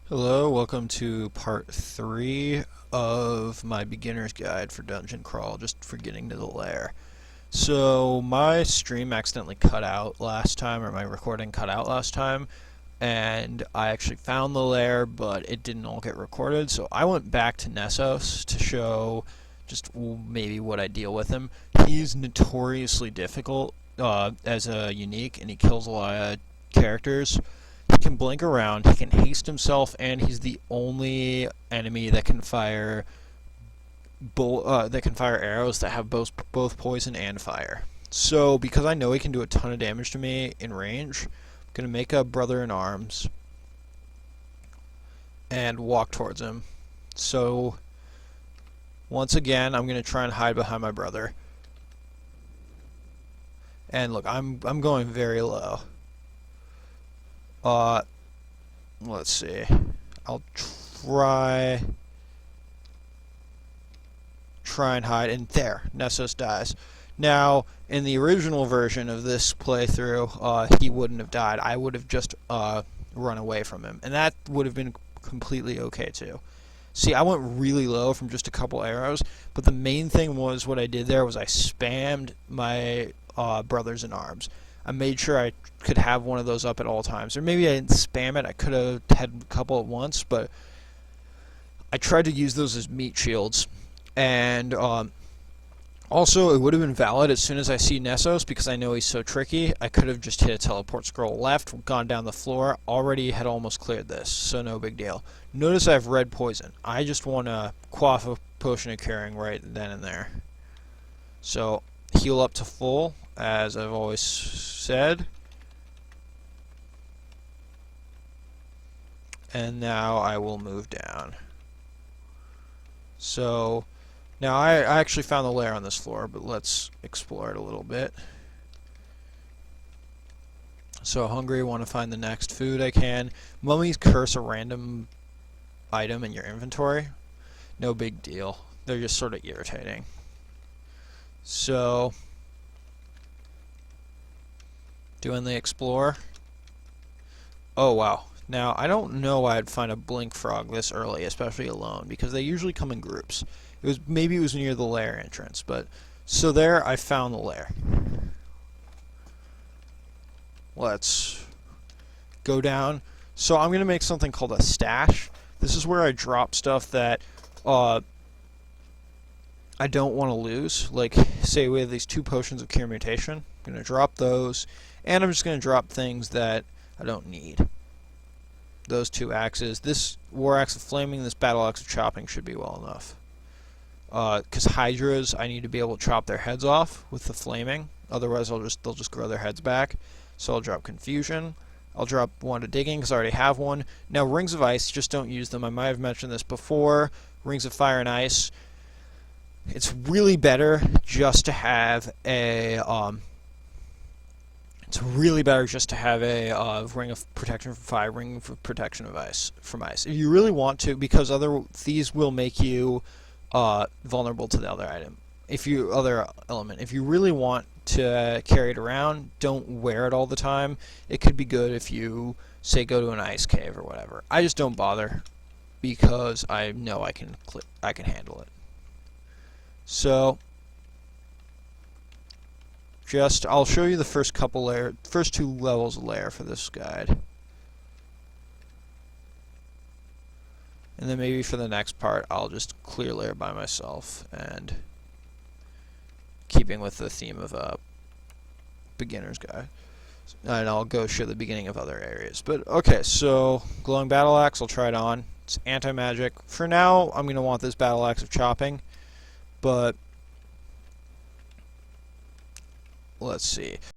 Hello, welcome to part 3 of my beginner's guide for dungeon crawl, just for getting to the lair. So my stream accidentally cut out last time, or my recording cut out last time, and I actually found the lair, but it didn't all get recorded, so I went back to Nessos to show just maybe what I deal with him. He's notoriously difficult as a unique, and he kills a lot of characters. He can blink around, he can haste himself, and he's the only enemy that can fire arrows that have both poison and fire. So because I know he can do a ton of damage to me in range, I'm gonna make a brother in arms and walk towards him. So once again, I'm gonna try and hide behind my brother. And look, I'm going very low. Let's see. I'll try and hide, and there, Nessos dies. Now, in the original version of this playthrough, he wouldn't have died. I would have just run away from him, and that would have been completely okay too. See, I went really low from just a couple arrows, but the main thing was what I did there was I spammed my brothers in arms. I made sure I could have one of those up at all times. Or maybe I didn't spam it. I could have had a couple at once, but I tried to use those as meat shields. And also, it would have been valid as soon as I see Nessos, because I know he's so tricky. I could have just hit a teleport scroll left, gone down the floor, already had almost cleared this, so no big deal. Notice I have red poison. I just want to quaff a potion of curing right then and there. So, heal up to full, as I've always said. And now I will move down. So now I actually found the lair on this floor, but let's explore it a little bit. So hungry, want to find the next food I can. Mummies curse a random item in your inventory. No big deal. They're just sort of irritating. So doing the explore. Oh wow. Now I don't know why I'd find a blink frog this early, especially alone, because they usually come in groups. Maybe it was near the lair entrance, but so there I found the lair. Let's go down. So I'm gonna make something called a stash. This is where I drop stuff that I don't want to lose. Like, say we have these 2 potions of cure mutation. I'm gonna drop those, and I'm just gonna drop things that I don't need. Those 2 axes. This war axe of flaming, this battle axe of chopping should be well enough. Because hydras, I need to be able to chop their heads off with the flaming. Otherwise, they'll just grow their heads back. So I'll drop confusion. I'll drop 1 to digging because I already have 1. Now rings of ice, just don't use them. I might have mentioned this before. Rings of fire and ice. It's really better just to have a ring of protection from fire, ring of protection of ice from ice. If you really want to, because these will make you vulnerable to the other element. If you really want to carry it around, don't wear it all the time. It could be good if you say go to an ice cave or whatever. I just don't bother because I know I can handle it. So I'll show you the first 2 levels of lair for this guide. And then maybe for the next part, I'll just clear lair by myself, and keeping with the theme of a beginner's guide. And I'll go show the beginning of other areas. But okay, so glowing battle axe, I'll try it on. It's anti-magic. For now, I'm going to want this battle axe of chopping, but let's see.